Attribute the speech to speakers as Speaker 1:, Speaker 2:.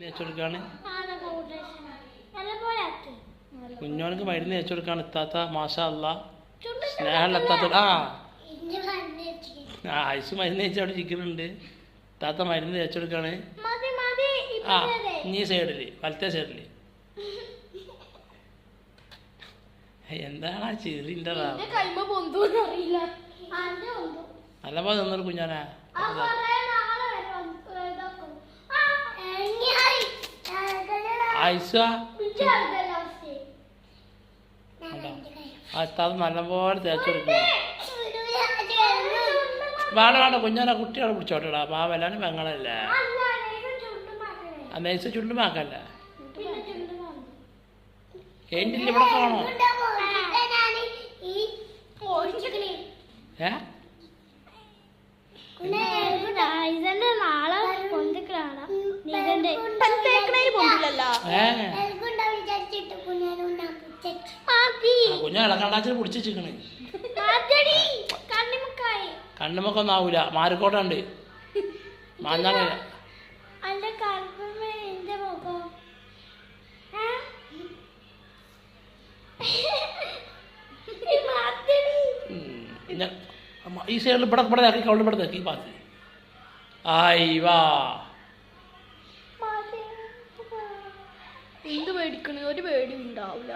Speaker 1: തേച്ച് കൊടുക്കാണ്. കുഞ്ഞോനക്ക് മരുന്ന് തേച്ച് കൊടുക്കാണ് ഇത്താത്ത. മാഷാ അല്ലാ, സ്നേഹമുള്ള ഇത്താത്ത. ഐസ് മരുന്ന് തേച്ച് അവിടെ ഇരിക്കുന്നുണ്ട്. ഇത്താത്ത മരുന്ന് തേച്ച് കൊടുക്കാണ്. ഈ സൈഡില്, വലത്തെ സൈഡില്. എന്താണ് ആ ചെറിൻ്റെ നല്ല പോലെ നിന്നൊരു കുഞ്ഞാനാ. ഐസ അത് നല്ലപോലെ തേച്ച് കൊടുക്കും. വേണ്ട കുഞ്ഞാനെ കുട്ടികളെ പിടിച്ചോട്ടടാ. പാവല്ലാണ് പെങ്ങളല്ലേ. നൈസ് ചുണ്ടുമാക്കല്ലേ. ഏണ്ടില്ല ഇവിടെ കാണോ? കുഞ്ഞാളെ കണ്ടാച്ചിട്ട് പിടിച്ച് വെച്ചിക്കണ്. കണ്ണുമൊക്കൊന്നും ആവൂല. മാറിക്കോട്ടുണ്ട് മാഞ്ഞാള. ഈ സൈഡിൽ ഇവിടെ ഇതാക്കി കൗണ്ട് ഇവിടെ നോക്കി പാത്തി. ആയി വാ.
Speaker 2: എന്ത് പേടിക്കണ? ഒരു പേടി ഉണ്ടാവില്ല.